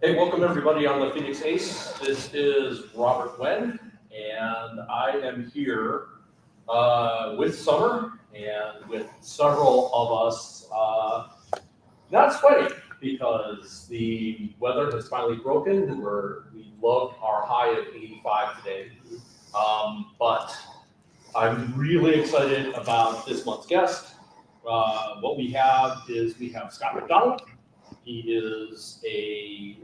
Hey, welcome everybody on the Phoenix Ace. This is Robert Wen, and I am here with Summer and with several of us not sweating because the weather has finally broken. We loved our high of 85 today, but I'm really excited about this month's guest. What we have Scott McDonald. He is a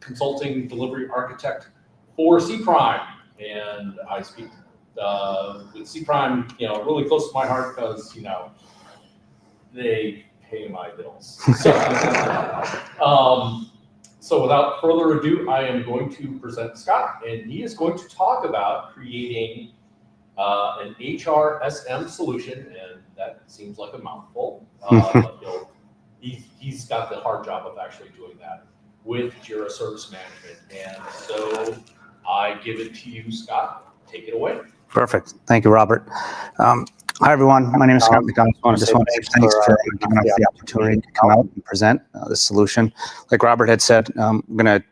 consulting delivery architect for Cprime, and I speak with Cprime, really close to my heart because they pay my bills. So without further ado, I am going to present Scott, and he is going to talk about creating an HRSM solution, and that seems like a mouthful. He's got the hard job of actually doing that with Jira Service Management. And so I give it to you, Scott. Take it away. Perfect. Thank you, Robert. Hi, everyone. My name is Scott McDonald. I just want to say thanks for giving us the opportunity to come out and present this solution. Like Robert had said, I'm going to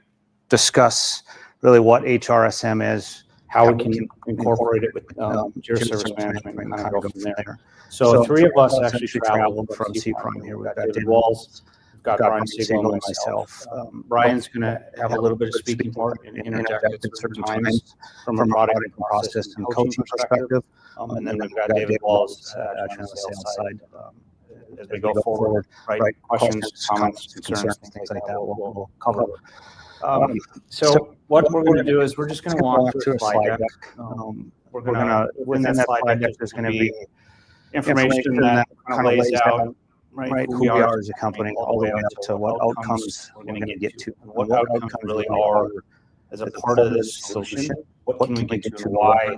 discuss really what HRSM is, how we can incorporate it with Jira Service Management, and kind of go from there. So three of us actually traveled from Cprime here. We've got David Walls, we've got Brian Siegel, and myself. Brian's going to have a little bit of speaking part and interject at certain times from a product and process and coaching perspective. And then we've got David Walls on the sales side as we go forward. Right? Questions, comments, concerns, things like that we'll cover. So what we're going to do is we're just going to walk through a slide deck. We're going to, within that slide deck, there's going to be information that kind of lays out who we are as a company, all the way up to what outcomes we're going to get to, and what outcomes really are as a part of this solution. What can we get to, and why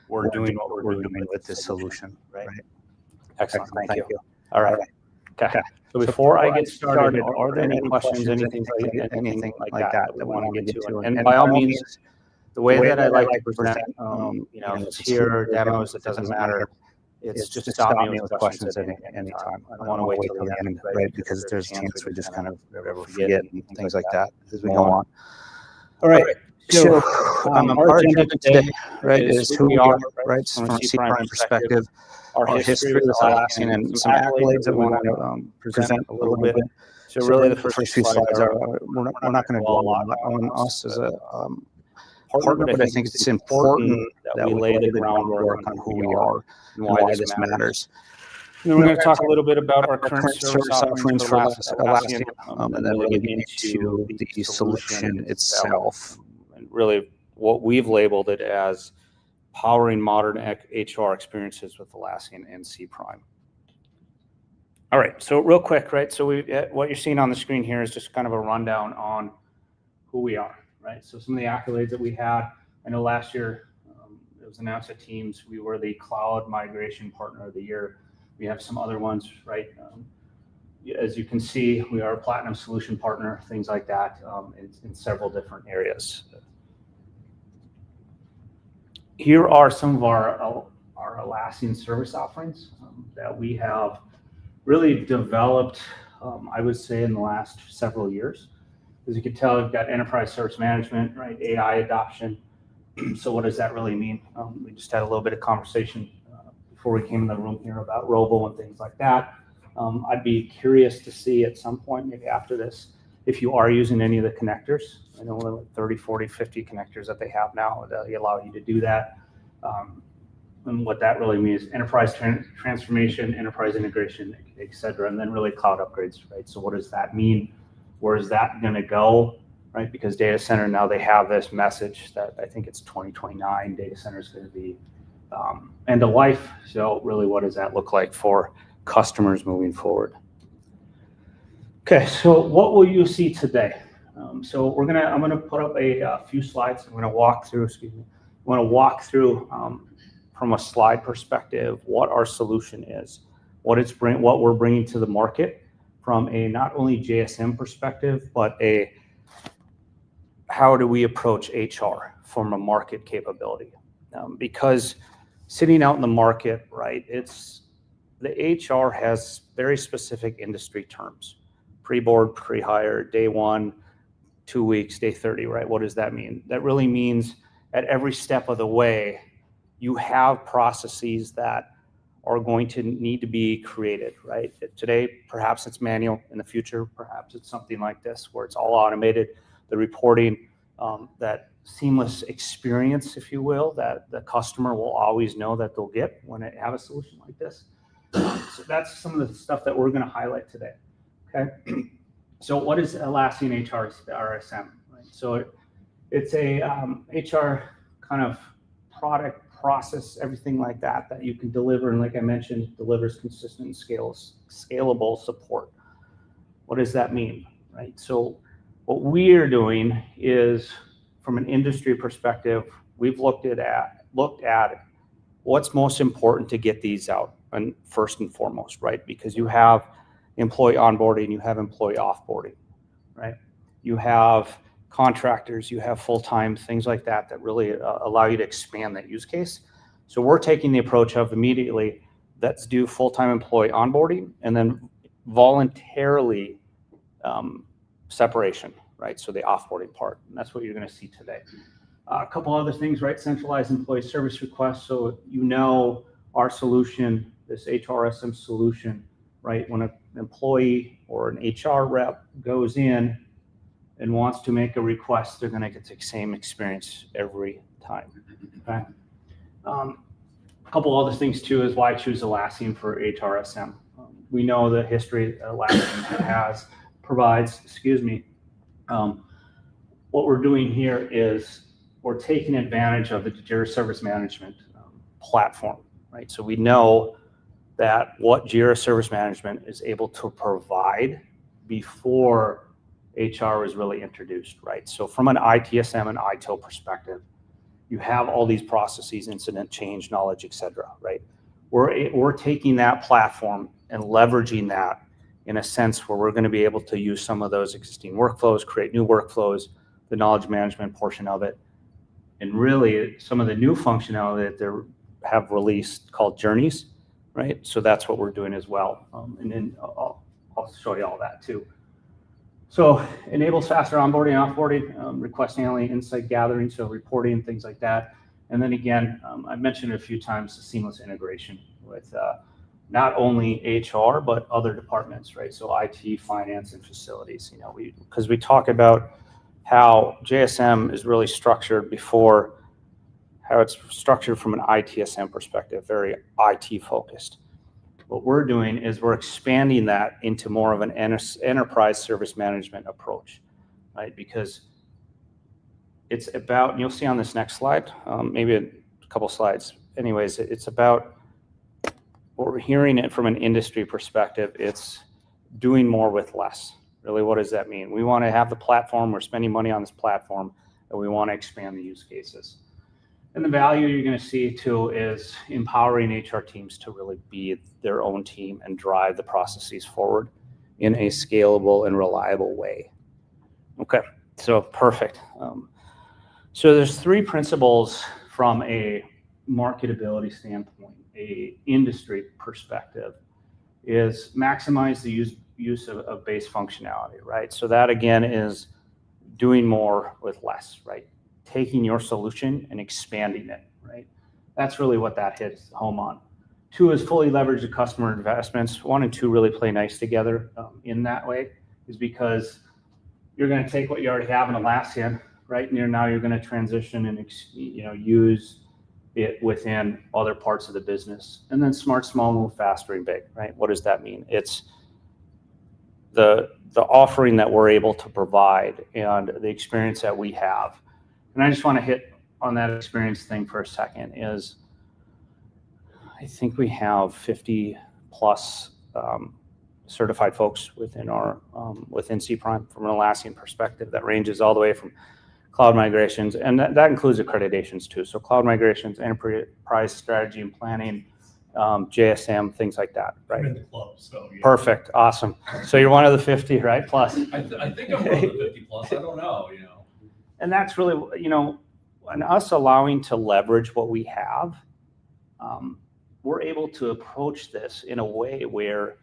we're doing what we're doing with this solution. Right? Excellent. Thank you. All right. Okay. So before I get started, are there any questions, anything like that we want to get to? And by all means, the way that I like to present, if it's here, demos, it doesn't matter. It's just stop me with questions at any time. I don't want to wait till the end, right? Because there's a chance we just kind of forget and things like that as we go on. All right. So our agenda today, right, is who we are, right? From a Cprime perspective, our history with Atlassian, and some accolades that we want to present a little bit. So really the first few slides are, we're not going to dwell a lot on us as a partner, but I think it's important that we lay the groundwork on who we are and why this matters. And then we're going to talk a little bit about our current service offerings for Atlassian, and then we'll get into the solution itself, and really what we've labeled it as powering modern HR experiences with Atlassian and Cprime. All right, so real quick, right? So what you're seeing on the screen here is just kind of a rundown on who we are, right? So some of the accolades that we had. I know last year it was announced at Teams we were the Cloud Migration Partner of the Year. We have some other ones, right? As you can see, we are a Platinum Solution Partner, things like that, in several different areas. Here are some of our Atlassian service offerings that we have really developed, I would say, in the last several years. As you can tell, we've got enterprise service management, right? AI adoption. So what does that really mean? We just had a little bit of conversation before we came in the room here about Robo and things like that. I'd be curious to see at some point, maybe after this, if you are using any of the connectors. I know like 30, 40, 50 connectors that they have now that allow you to do that. And what that really means, enterprise transformation, enterprise integration, et cetera, and then really cloud upgrades, right? So what does that mean? Where is that going to go, right? Because data center, now they have this message that I think it's 2029, data center is going to be end of life. So really, what does that look like for customers moving forward? Okay, so what will you see today? So I'm gonna put up a few slides. I'm gonna walk through. I want to walk through from a slide perspective what our solution is, what we're bringing to the market from a not only JSM perspective, but how do we approach HR from a market capability? Because sitting out in the market, right, the HR has very specific industry terms: pre-board, pre-hire, day one, 2 weeks, day 30, right? What does that mean? That really means at every step of the way, you have processes that are going to need to be created, right? Today, perhaps it's manual. In the future, perhaps it's something like this, where it's all automated. The reporting, that seamless experience, if you will, that the customer will always know that they'll get when they have a solution like this. So that's some of the stuff that we're going to highlight today. Okay. So what is Atlassian HRSM? Right? So it's a HR kind of product, process, everything like that you can deliver, and like I mentioned, delivers consistent scalable support. What does that mean, right? So what we are doing is, from an industry perspective, we've looked at what's most important to get these out, and first and foremost, right? Because you have employee onboarding, you have employee offboarding, right? You have contractors, you have full-time, things like that really allow you to expand that use case. So we're taking the approach of immediately, let's do full-time employee onboarding and then voluntarily separation, right? So the offboarding part, and that's what you're going to see today. A couple other things, right? Centralized employee service requests. So our solution, this HRSM solution, right? When an employee or an HR rep goes in and wants to make a request, they're going to get the same experience every time. Okay. A couple other things too is why I choose Atlassian for HRSM. We know the history Atlassian provides. What we're doing here is we're taking advantage of the Jira Service Management platform, right? So we know that what Jira Service Management is able to provide before HR was really introduced, right? So from an ITSM and ITIL perspective, you have all these processes, incident, change, knowledge, et cetera, right? We're taking that platform and leveraging that in a sense where we're going to be able to use some of those existing workflows, create new workflows, the knowledge management portion of it, and really some of the new functionality that they have released called journeys, right? So that's what we're doing as well. And then I'll show you all that too. So enables faster onboarding and offboarding, request handling, insight gathering, so reporting, things like that. And then again, I've mentioned it a few times, the seamless integration with not only HR, but other departments, right? So IT, finance, and facilities, because we talk about how JSM is really structured before, how it's structured from an ITSM perspective, very IT focused. What we're doing is we're expanding that into more of an enterprise service management approach, right? Because it's about, and you'll see on this next slide, maybe a couple slides. Anyways, it's about what we're hearing it from an industry perspective. It's doing more with less. Really, what does that mean? We want to have the platform, we're spending money on this platform, and we want to expand the use cases. And the value you're going to see too is empowering HR teams to really be their own team and drive the processes forward in a scalable and reliable way. Okay, so perfect. So there's three principles from a marketability standpoint, a industry perspective, is maximize the use of base functionality, right? So that again is doing more with less, right? Taking your solution and expanding it, right? That's really what that hits home on. 2 is fully leverage the customer investments. 1 and 2 really play nice together in that way, is because you're going to take what you already have in Atlassian, right? And now you're going to transition and use it within other parts of the business. And then smart, small, move faster and big, right? What does that mean? It's the offering that we're able to provide and the experience that we have. And I just want to hit on that experience thing for a second. Is I think we have 50 plus certified folks within our within Cprime from an Atlassian perspective. That ranges all the way from cloud migrations, and that includes accreditations too. So cloud migrations, enterprise strategy and planning, JSM, things like that, right? I'm in the club, so yeah. Perfect, awesome. So you're one of the 50, right? Plus. I think I'm one of the 50 plus. I don't know, And that's really, and us allowing to leverage what we have, we're able to approach this in a way where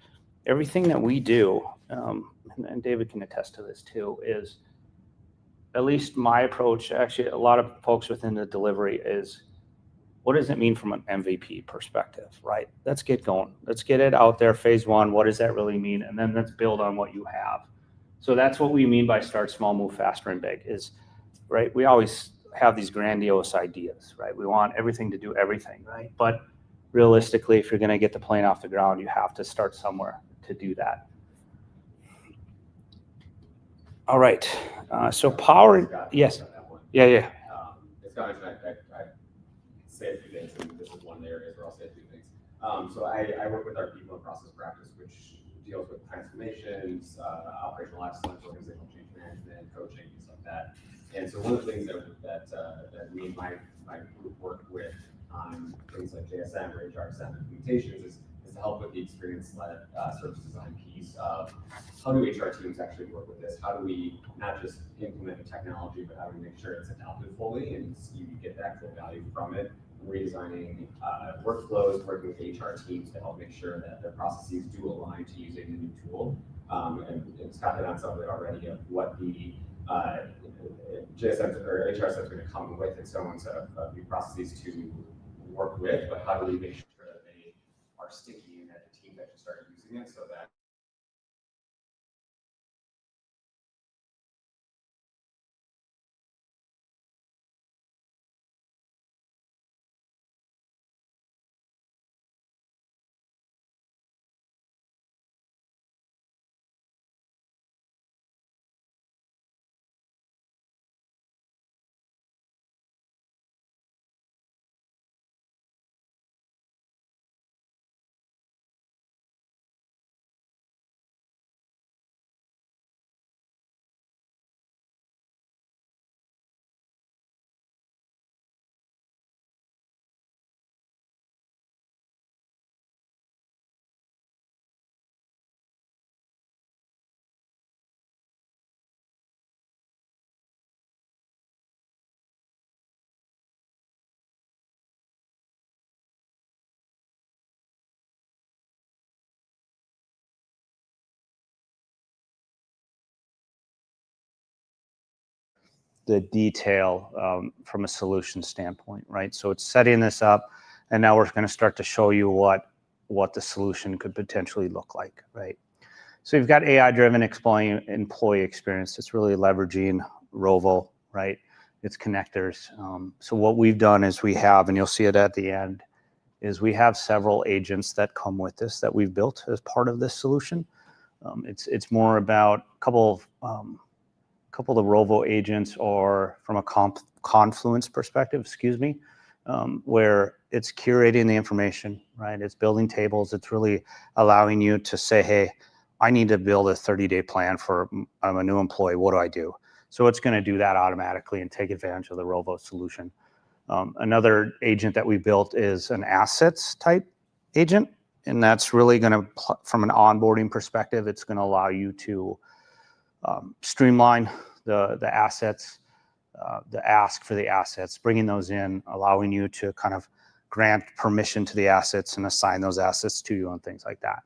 everything that we do, and David can attest to this too, is at least my approach, actually a lot of folks within the delivery is, what does it mean from an MVP perspective, right? Let's get going. Let's get it out there. Phase one, what does that really mean? And then let's build on what you have. So that's what we mean by start small, move faster and big is, right? We always have these grandiose ideas, right? We want everything to do everything, right? But realistically, if you're going to get the plane off the ground, you have to start somewhere to do that. All right. So power, yes. Yeah. As Scott mentioned, I say a few things, and this is one of the areas where I'll say a few things. So I work with our people and process practice, which deals with transformations, operational excellence, organizational change management, coaching, things like that. And so one of the things that me and my group work with on things like JSM or HRSM implementations is to help with the experience-led service design piece of how do HR teams actually work with this? How do we not just implement the technology, but how do we make sure it's adopted fully and you get the actual value from it? Redesigning workflows, working with HR teams to help make sure that their processes do align to using the new tool. And Scott hit on some of it already of what the JSM or HRSM is going to come with its own set of new processes to work with, but how do we make sure that they are sticky and that the teams actually start using it so that the detail from a solution standpoint, right? So it's setting this up, and now we're going to start to show you what the solution could potentially look like, right? So you've got AI-driven employee experience. It's really leveraging Rovo, right? It's connectors. So what we've done is we have, and you'll see it at the end, is we have several agents that come with this that we've built as part of this solution. It's more about a couple of the Rovo agents, or from a Confluence perspective, where it's curating the information, right? It's building tables. It's really allowing you to say, hey, I need to build a 30-day plan for I'm a new employee. What do I do? So it's going to do that automatically and take advantage of the Rovo solution. Another agent that we built is an assets type agent, and that's really going to, from an onboarding perspective, it's going to allow you to streamline the assets, the ask for the assets, bringing those in, allowing you to kind of grant permission to the assets and assign those assets to you and things like that.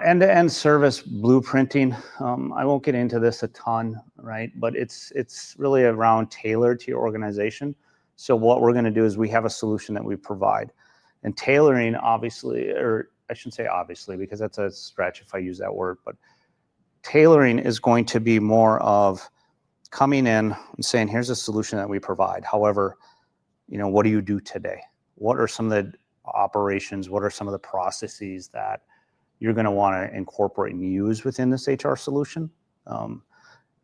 End-to-end service blueprinting. I won't get into this a ton, right? But it's really around tailored to your organization. So what we're going to do is we have a solution that we provide. And tailoring, obviously, or I shouldn't say obviously, because that's a stretch if I use that word, but tailoring is going to be more of coming in and saying, here's a solution that we provide. However, what do you do today? What are some of the operations? What are some of the processes that you're going to want to incorporate and use within this HR solution?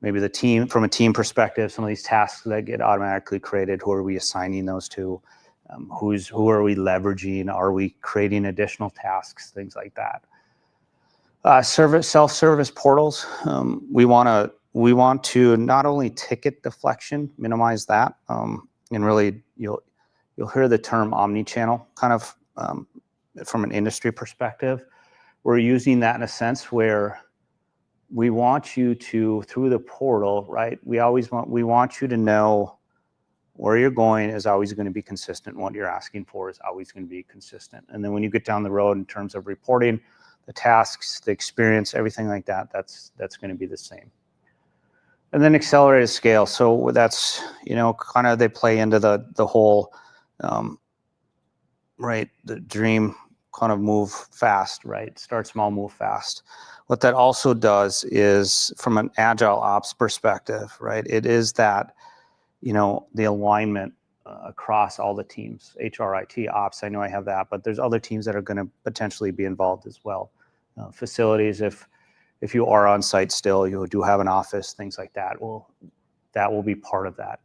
Maybe the team, from a team perspective, some of these tasks that get automatically created, who are we assigning those to? Who are we leveraging? Are we creating additional tasks? Things like that. Self-service portals. We want to not only ticket deflection, minimize that, and really you'll hear the term omni-channel kind of from an industry perspective. We're using that in a sense where we want you to, through the portal, right? We want you to know where you're going is always going to be consistent. What you're asking for is always going to be consistent. And then when you get down the road in terms of reporting, the tasks, the experience, everything like that, that's going to be the same. And then accelerated scale. So that's, kind of they play into the whole, right, the dream kind of move fast, right? Start small, move fast. What that also does is from an agile ops perspective, right? It is that, the alignment across all the teams, HR, IT, ops, I know I have that, but there's other teams that are going to potentially be involved as well. Facilities, if you are on site still, you do have an office, things like that. That will be part of that.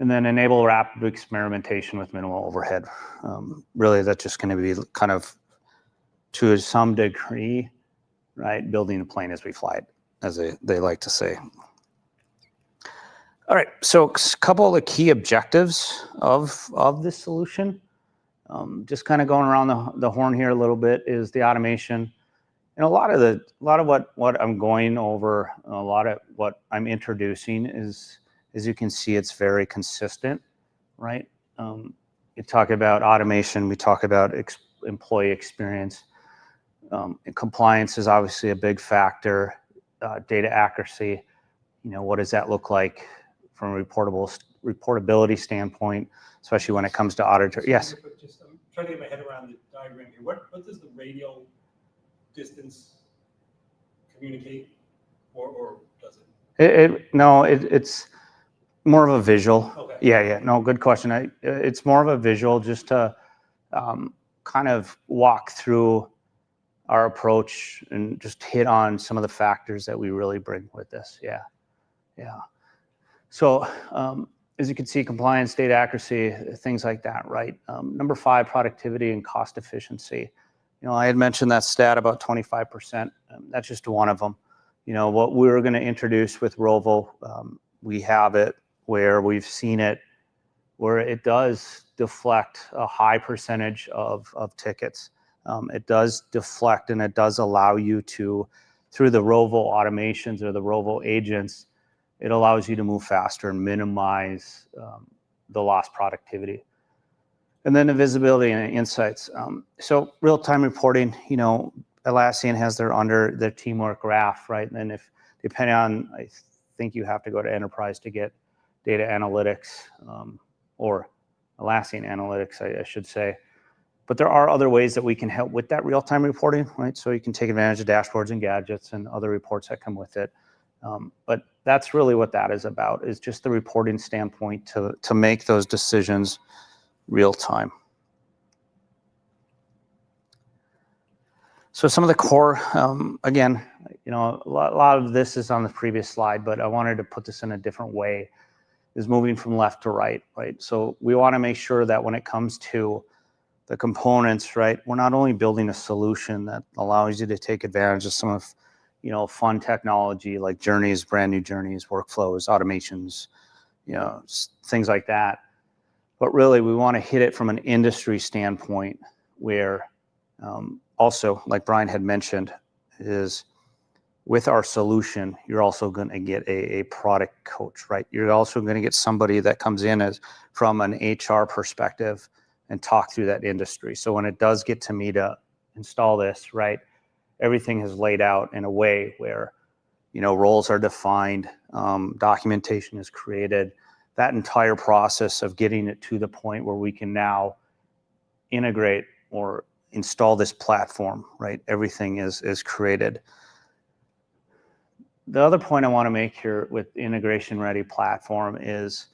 And then enable rapid experimentation with minimal overhead. Really, that's just going to be kind of, to some degree, right, building a plane as we fly it, as they like to say. All right, so a couple of the key objectives of this solution, just kind of going around the horn here a little bit, is the automation. And a lot of what I'm going over, a lot of what I'm introducing is, as you can see, it's very consistent, right? You talk about automation, we talk about employee experience. Compliance is obviously a big factor. Data accuracy, what does that look like from a reportability standpoint, especially when it comes to auditor? Yes. Just, I'm trying to get my head around the diagram here. What does the radial distance communicate, or does it? It's more of a visual. Okay. Yeah. No, good question. It's more of a visual, just to kind of walk through our approach and just hit on some of the factors that we really bring with this. Yeah. So as you can see, compliance, data accuracy, things like that, right? Number 5, productivity and cost efficiency. I had mentioned that stat about 25%. That's just one of them. What we're going to introduce with Rovo, we have it where we've seen it, where it does deflect a high percentage of tickets. It does deflect, and it does allow you to, through the Rovo automations or the Rovo agents, it allows you to move faster and minimize the lost productivity. And then the visibility and insights. So real-time reporting, Atlassian has their teamwork graph, right? And then if, depending on, I think you have to go to enterprise to get data analytics, or Atlassian analytics, I should say. But there are other ways that we can help with that real-time reporting, right? So you can take advantage of dashboards and gadgets and other reports that come with it. But that's really what that is about, is just the reporting standpoint to make those decisions real time. So some of the core, again, a lot of this is on the previous slide, but I wanted to put this in a different way, is moving from left to right? So we want to make sure that when it comes to the components, right, we're not only building a solution that allows you to take advantage of some of, fun technology like journeys, brand new journeys, workflows, automations, things like that. But really, we want to hit it from an industry standpoint where also, like Brian had mentioned, is with our solution, you're also going to get a product coach, right? You're also going to get somebody that comes in as from an HR perspective and talk through that industry. So when it does get to me to install this, right, everything is laid out in a way where, roles are defined, documentation is created, that entire process of getting it to the point where we can now integrate or install this platform, right? Everything is created. The other point I want to make here with integration ready platform is,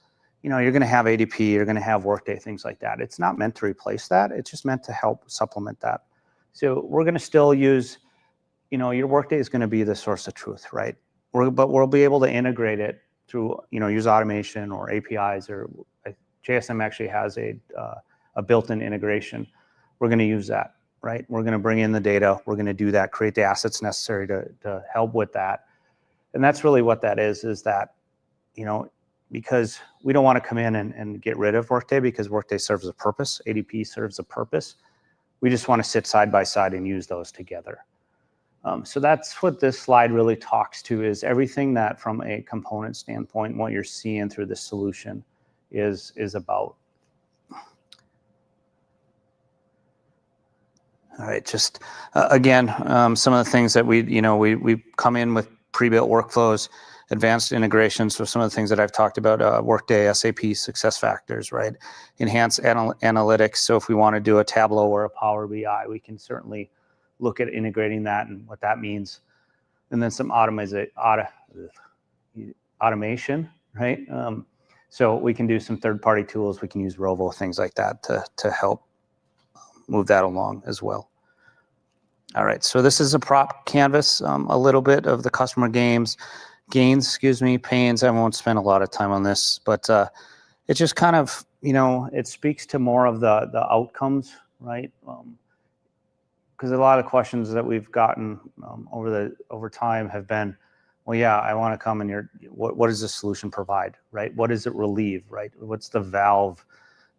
you're going to have ADP, you're going to have Workday, things like that. It's not meant to replace that. It's just meant to help supplement that. So we're going to still use, your Workday is going to be the source of truth, right? But we'll be able to integrate it through, use automation or APIs, or JSM actually has a built-in integration. We're going to use that, right? We're going to bring in the data. We're going to do that, create the assets necessary to help with that. And that's really what that is that, because we don't want to come in and get rid of Workday, because Workday serves a purpose, ADP serves a purpose. We just want to sit side by side and use those together. So that's what this slide really talks to, is everything that from a component standpoint, what you're seeing through the solution is about. All right, just again, some of the things that we come in with pre-built workflows. advanced integrations. So some of the things that I've talked about, Workday, SAP, SuccessFactors, right? Enhanced analytics. So if we want to do a Tableau or a Power BI, we can certainly look at integrating that and what that means. And then some automation, right? So we can do some third-party tools. We can use Rovo, things like that to help move that along as well. All right, so this is a prop canvas, a little bit of the customer gains, pains. I won't spend a lot of time on this, but it just kind of, it speaks to more of the outcomes, right? Because a lot of questions that we've gotten over time have been, well, yeah, I want to come and what does the solution provide, right? What does it relieve, right? What's the valve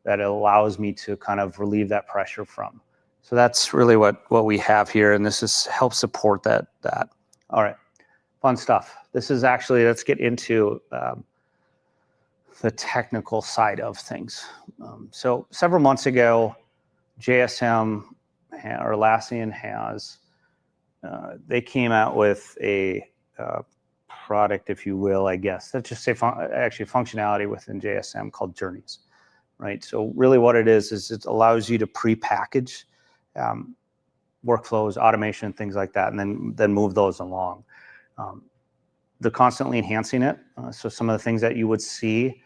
that allows me to kind of relieve that pressure from? So that's really what we have here, and this helps support that. All right, fun stuff. This is actually, let's get into the technical side of things. So several months ago, JSM or Atlassian they came out with a product, if you will, I guess. Let's just say actually functionality within JSM called Journeys, right? So really what it is it allows you to pre-package workflows, automation, things like that, and then move those along. They're constantly enhancing it. So some of the things that you would see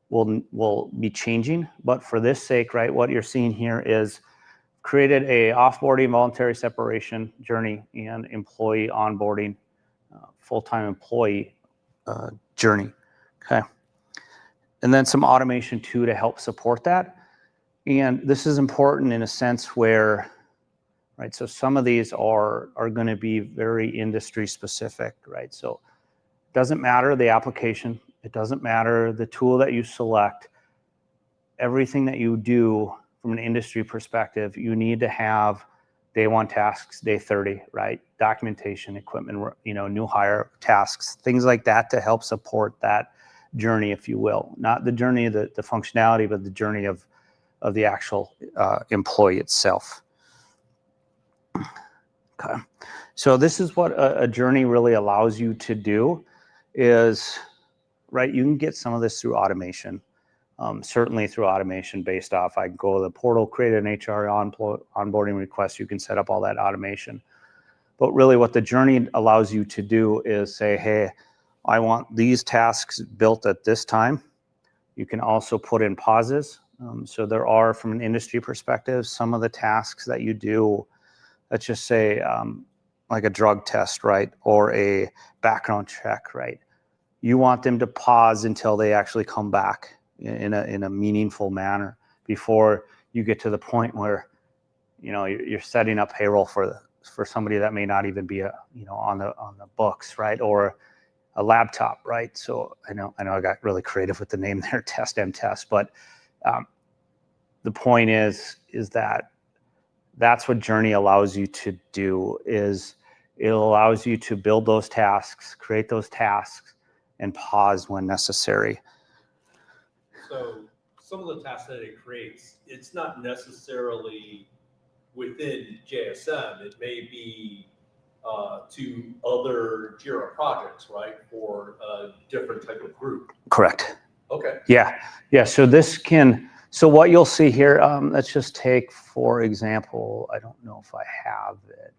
will be changing, but for this sake, right, what you're seeing here is created a offboarding, voluntary separation journey and employee onboarding, full-time employee journey, okay? And then some automation too to help support that. And this is important in a sense where, right, so some of these are going to be very industry specific, right? So it doesn't matter the application, it doesn't matter the tool that you select, everything that you do from an industry perspective, you need to have day 1 tasks, day 30, right? Documentation, equipment, new hire tasks, things like that to help support that journey, if you will. Not the journey of the functionality, but the journey of the actual employee itself. Okay, so this is what a journey really allows you to do is, right, you can get some of this through automation, certainly through automation based off, I can go to the portal, create an HR onboarding request, you can set up all that automation. But really what the journey allows you to do is say, hey, I want these tasks built at this time. You can also put in pauses. So there are, from an industry perspective, some of the tasks that you do, let's just say like a drug test, right? Or a background check, right? You want them to pause until they actually come back in a meaningful manner before you get to the point where, you're setting up payroll for somebody that may not even be on the books, right? Or a laptop, right? So I know I got really creative with the name there, test, but the point is that that's what Journey allows you to do, is it allows you to build those tasks, create those tasks, and pause when necessary. So some of the tasks that it creates, it's not necessarily within JSM. It may be to other Jira projects, right? For a different type of group. Correct. Okay. Yeah. So what you'll see here, let's just take, for example, I don't know if I have it.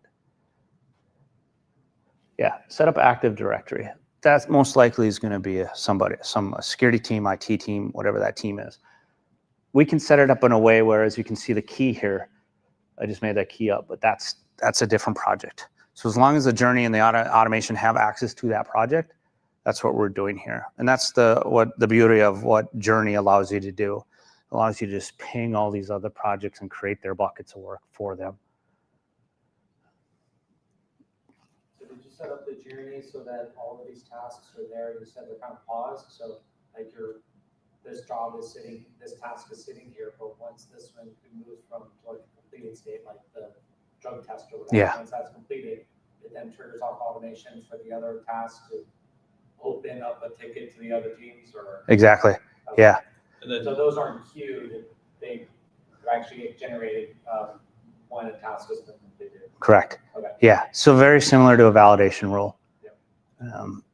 Yeah, set up Active Directory. That most likely is going to be some security team, IT team, whatever that team is. We can set it up in a way where, as you can see the key here, I just made that key up, but that's a different project. So as long as the journey and the automation have access to that project, that's what we're doing here. And that's the beauty of what Journey allows you to do. It allows you to just ping all these other projects and create their buckets of work for them. So did you set up the journey so that all of these tasks are there? You said they're kind of paused, so like this task is sitting here, but once this one moves from like completed state, like the drug test or whatever, yeah. Once that's completed, it then triggers off automation for the other tasks to open up a ticket to the other teams, or exactly. Okay. Yeah. And then, so those aren't queued; they're actually generated when a task has been completed. Correct. Okay. Yeah. So very similar to a validation role. Yep.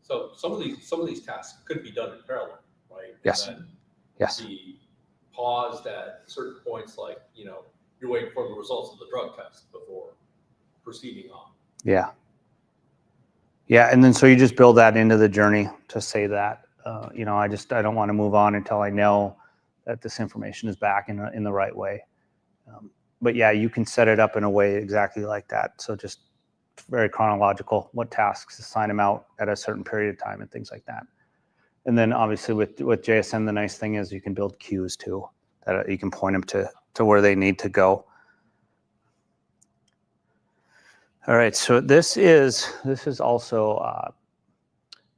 So some of these tasks could be done in parallel, right? Yes. And then Yes. be paused at certain points, like, you're waiting for the results of the drug test before proceeding on. Yeah. Yeah. And then so you just build that into the journey to say that, I don't want to move on until I know that this information is back in the right way. But yeah, you can set it up in a way exactly like that. So just very chronological, what tasks, assign them out at a certain period of time and things like that. And then obviously with JSM, the nice thing is you can build queues too, that you can point them to where they need to go. All right, so this is also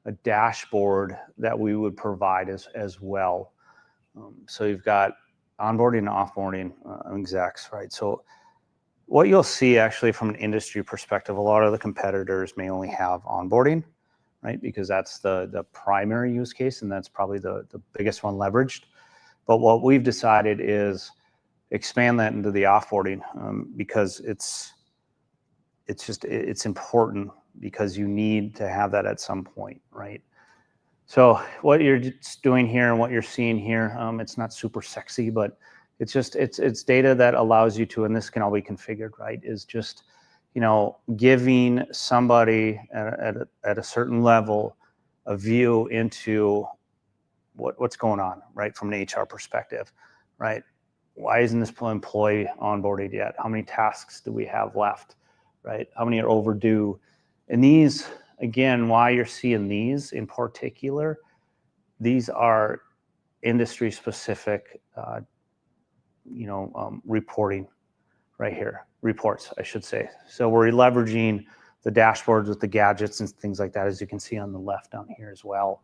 a dashboard that we would provide as well. So you've got onboarding and offboarding execs, right? So what you'll see actually from an industry perspective, a lot of the competitors may only have onboarding, right? Because that's the primary use case, and that's probably the biggest one leveraged. But what we've decided is expand that into the offboarding because it's important because you need to have that at some point, right? So what you're doing here and what you're seeing here, it's not super sexy, but it's data that allows you to, and this can all be configured, right? Is just, giving somebody at a certain level a view into what's going on, right? From an HR perspective, right? Why isn't this employee onboarded yet? How many tasks do we have left, right? How many are overdue? And these, again, why you're seeing these in particular, these are industry specific, reporting right here, reports, I should say. So we're leveraging the dashboards with the gadgets and things like that, as you can see on the left down here as well,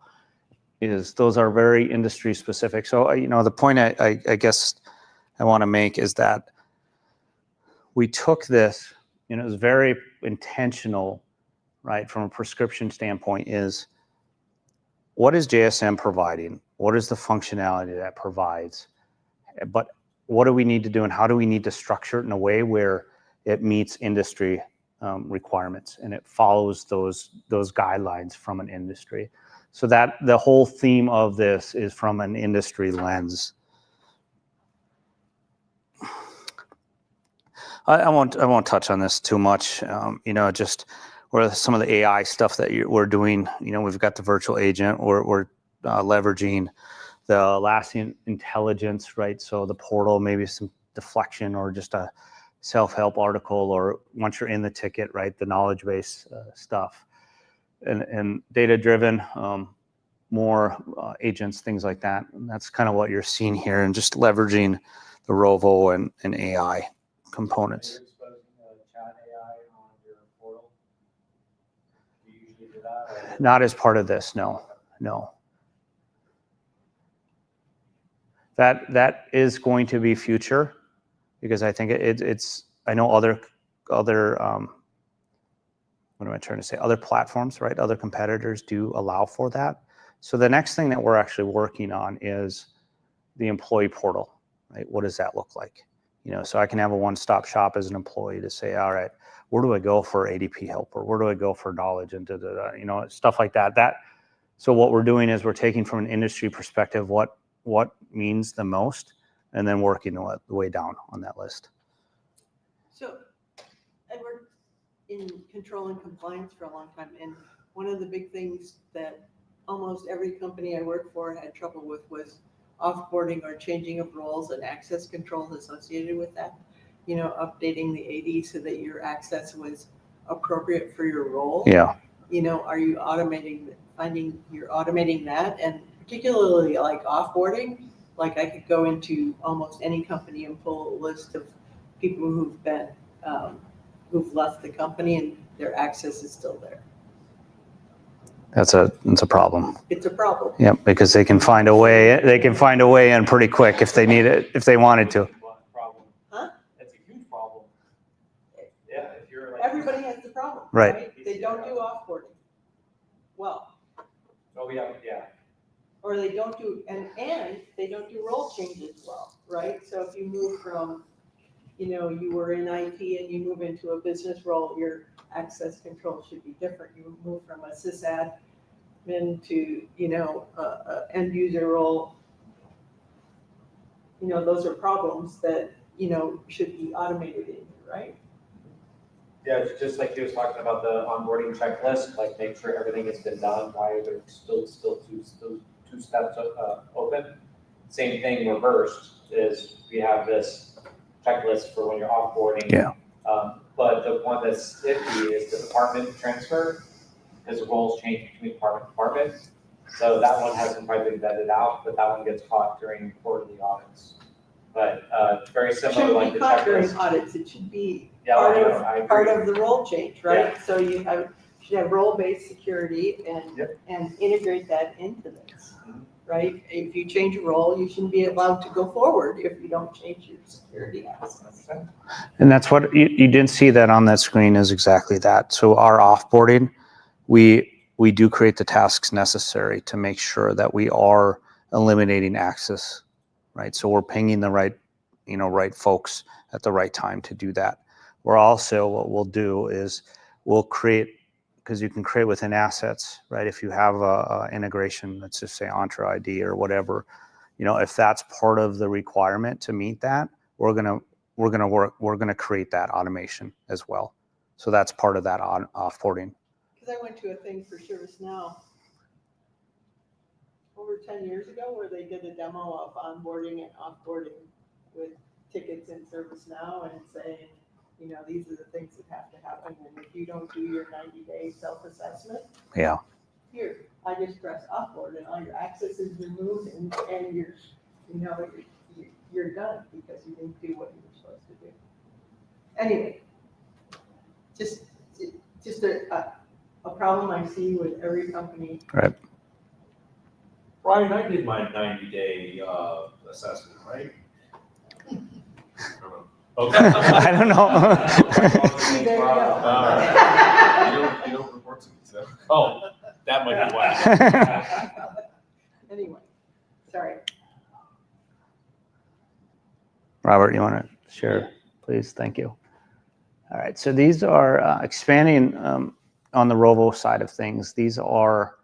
is those are very industry specific. So, the point I guess I want to make is that we took this, it was very intentional, right? From a prescription standpoint is, what is JSM providing? What is the functionality that provides? But what do we need to do and how do we need to structure it in a way where it meets industry requirements and it follows those guidelines from an industry? So that the whole theme of this is from an industry lens. I won't touch on this too much. Just where some of the AI stuff that we're doing. We've got the virtual agent. We're leveraging the Atlassian intelligence, right? So the portal, maybe some deflection or just a self-help article, or once you're in the ticket, right? The knowledge base stuff, and data-driven, more agents, things like that. And that's kind of what you're seeing here, and just leveraging the Rovo and AI components. Are you exposing chat AI on your portal? Do you usually do that? Not as part of this, no. That is going to be future, because I think it's. I know other. What am I trying to say? Other platforms, right? Other competitors do allow for that. So the next thing that we're actually working on is the employee portal, right? What does that look like? So I can have a one-stop shop as an employee to say, all right, where do I go for ADP help, or where do I go for knowledge, and stuff like that. So what we're doing is we're taking from an industry perspective what means the most, and then working the way down on that list. So I worked in control and compliance for a long time, and one of the big things that almost every company I worked for had trouble with was offboarding or changing of roles and access controls associated with that. Updating the AD so that your access was appropriate for your role. Yeah. Are you finding you're automating that? And particularly like offboarding, like I could go into almost any company and pull a list of people who've been, who've left the company and their access is still there. That's a problem. It's a problem. Yeah, because they can find a way. They can find a way in pretty quick if they need it, if they wanted to. Problem. Huh? That's a huge problem. Yeah, if you're like. Everybody has the problem, Right. right? They don't do offboarding well, Oh, yeah. or they don't do, and they don't do role changes well, right? So if you move from you were in IT and you move into a business role, your access control should be different. You move from a sysadmin to, a end user role. Those are problems that, should be automated in, right? Yeah, it's just like he was talking about the onboarding checklist, like make sure everything has been done, why are there still two steps open? Same thing reversed is we have this checklist for when you're offboarding. Yeah. But the one that's iffy is the department transfer, because the roles change between department to department. So that one hasn't quite been vetted out, but that one gets caught during quarterly audits. But very It similar shouldn't like be the caught during checklist. audits, it should be Yeah, part I know, of, I agree. part of the role change, right? So you should have role-based security and integrate that into this, right? If you change a role, you shouldn't be allowed to go forward if you don't change your security access. And that's what you didn't see that on that screen is exactly that. So our offboarding, we do create the tasks necessary to make sure that we are eliminating access, right? So we're pinging the right folks at the right time to do that. We're also, what we'll do is we'll create, because you can create within assets, right? If you have a integration, let's just say Entra ID or whatever, if that's part of the requirement to meet that, we're gonna create that automation as well. So that's part of that offboarding. Because I went to a thing for ServiceNow over 10 years ago where they did a demo of onboarding and offboarding with tickets in ServiceNow and saying, these are the things that have to happen. And if you don't do your 90-day self-assessment, Yeah. here, I just press offboard and all your access is removed and you're done because you didn't do what you were supposed to do. Anyway, just a problem I see with every company. Right. Brian, I did my 90-day assessment, right? Okay. I don't know. There you go. You don't report to me, so. Oh, that might be why. Anyway, sorry. Robert, you want to share, please? Thank you. All right, so these are expanding on the Rovo side of things. These are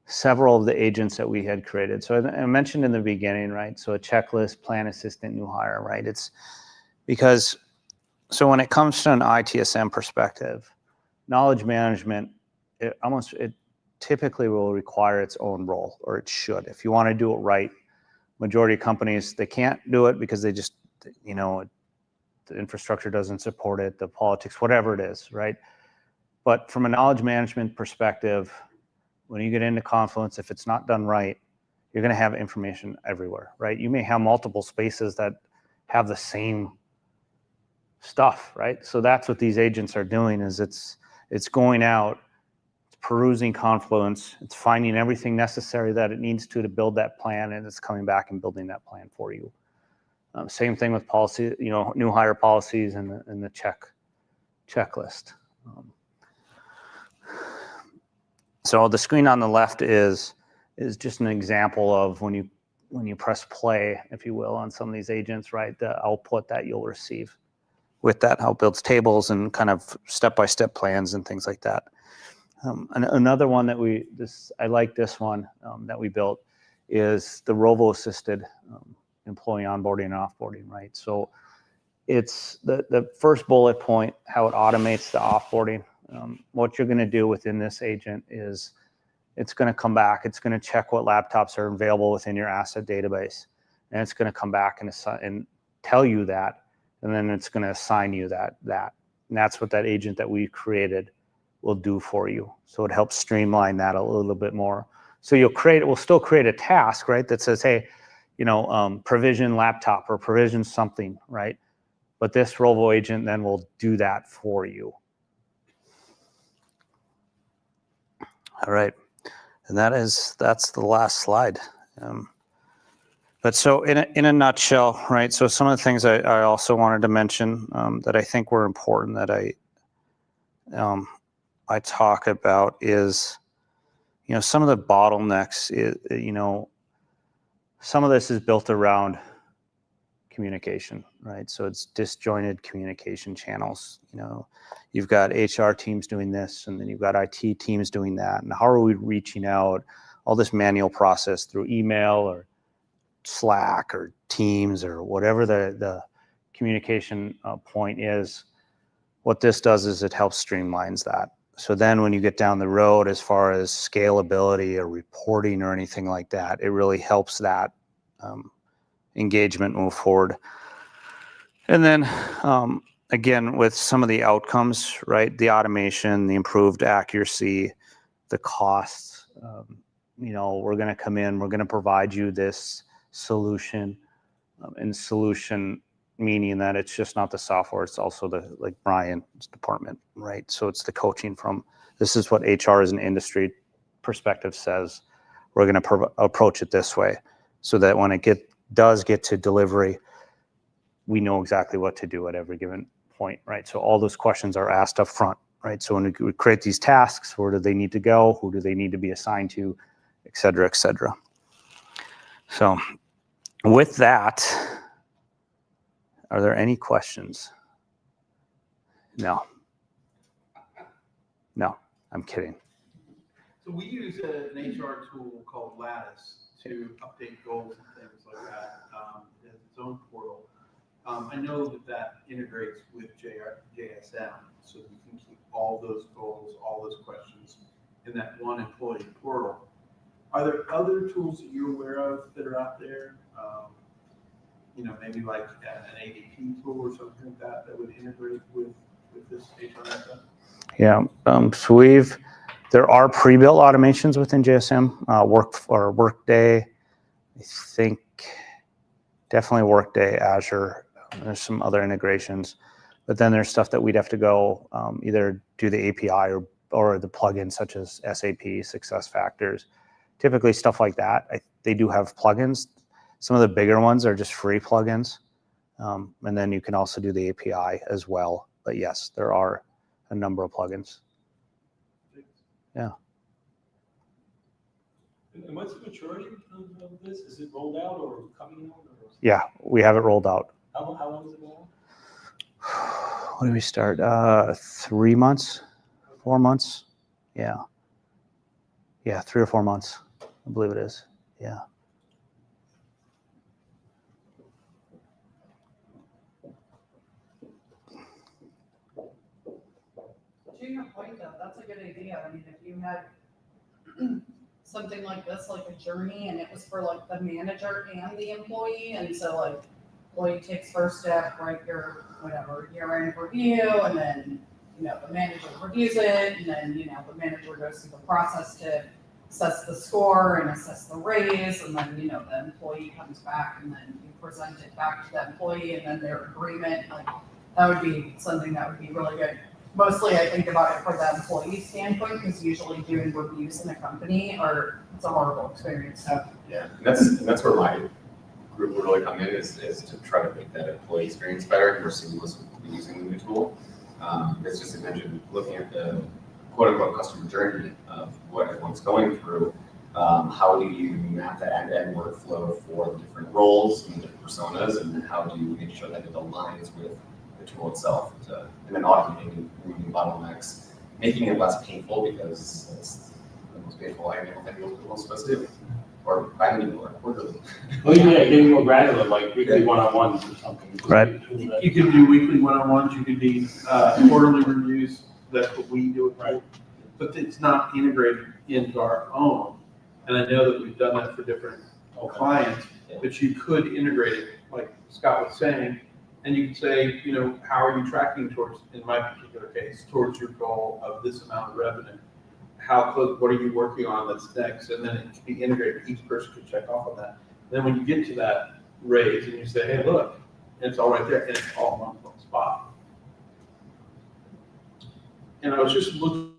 several of the agents that we had created. So I mentioned in the beginning, right? So a checklist, plan assistant, new hire, right? It's because, so when it comes to an ITSM perspective, knowledge management, it typically will require its own role, or it should. If you want to do it right, majority of companies, they can't do it because they just, the infrastructure doesn't support it, the politics, whatever it is, right? But from a knowledge management perspective, when you get into Confluence, if it's not done right, you're going to have information everywhere, right? You may have multiple spaces that have the same stuff, right? So that's what these agents are doing is it's going out, it's perusing Confluence, it's finding everything necessary that it needs to build that plan, and it's coming back and building that plan for you. Same thing with policy, new hire policies and the checklist. So the screen on the left is just an example of when you press play, if you will, on some of these agents, right? The output that you'll receive with that, how it builds tables and kind of step-by-step plans and things like that. And another one that I like this one that we built is the Rovo-assisted employee onboarding and offboarding, right? So it's the first bullet point, how it automates the offboarding. What you're going to do within this agent is it's going to come back. It's going to check what laptops are available within your asset database. And it's going to come back and tell you that. And then it's going to assign you that. And that's what that agent that we created will do for you. So it helps streamline that a little bit more. So we'll still create a task, right? That says, hey, provision laptop or provision something, right? But this Rovo agent then will do that for you. All right, and that's the last slide. But so in a nutshell, right? So some of the things I also wanted to mention that I think were important that I talk about is, some of the bottlenecks. Some of this is built around communication, right? So it's disjointed communication channels. You know, you've got HR teams doing this, and then you've got IT teams doing that. And how are we reaching out? All this manual process through email or Slack or Teams or whatever the communication point is. What this does is it helps streamlines that. So then when you get down the road, as far as scalability or reporting or anything like that, it really helps that engagement move forward. And then again, with some of the outcomes, right? The automation, the improved accuracy, the costs, you know, we're going to come in, we're going to provide you this solution, and solution meaning that it's just not the software, it's also the, like Brian's department, right? So it's the coaching from, this is what HR as an industry perspective says, we're going to approach it this way, so that when it does get to delivery, we know exactly what to do at every given point, right? So all those questions are asked up front, right? So when we create these tasks, where do they need to go? Who do they need to be assigned to, et cetera, et cetera. So with that, are there any questions? No. No, I'm kidding. So we use an HR tool called Lattice to update goals and things like that. It has its own portal. I know that integrates with JSM, so we can keep all those goals, all those questions in that one employee portal. Are there other tools that you're aware of that are out there? You know, maybe like an ADP tool or something like that that would integrate with this HRSM? Yeah, so there are pre-built automations within JSM, Workday, I think definitely Workday, Azure. There's some other integrations, but then there's stuff that we'd have to go either do the API or the plugins such as SAP, SuccessFactors. Typically stuff like that, they do have plugins. Some of the bigger ones are just free plugins, and then you can also do the API as well. But yes, there are a number of plugins. Yeah. And what's the maturity of this? Is it rolled out or coming out? Or? Yeah, we have it rolled out. How long is it rolled out? When did we start? 3 months, 4 months. Yeah. Yeah, 3 or 4 months, I believe it is. Yeah. To your point though, that's a good idea. I mean, if you had something like this, like a journey, and it was for like the manager and the employee, and so like employee takes first step, write your whatever year-end review, and then the manager reviews it, and then the manager goes through the process to assess the score and assess the raise, and then the employee comes back, and then you present it back to the employee, and then their agreement, like that would be something that would be really good. Mostly I think about it from the employee standpoint, because usually doing reviews in a company it's a horrible experience. Yeah, and that's where my group would really come in is to try to make that employee experience better and more seamless with using the new tool. It's just, I mentioned, looking at the quote unquote customer journey of what everyone's going through. How do you map that end-to-end workflow for the different roles and the different personas, and how do you make sure that it aligns with the tool itself, and then automating, removing bottlenecks, making it less painful, because it's the most painful annual thing we're supposed to do, or biannual or quarterly. Well, yeah, getting more granular, like weekly one-on-ones or something. Right. You could do weekly one-on-ones, you could be quarterly reviews, that's what we do. Right. But it's not integrated into our own. And I know that we've done that for different clients, but you could integrate it, like Scott was saying, and you can say, how are you tracking towards, in my particular case, towards your goal of this amount of revenue? How close, what are you working on that's next? And then it can be integrated, each person can check off on that. Then when you get to that raise and you say, hey, look, it's all right there, and it's all in one spot. And I was just looking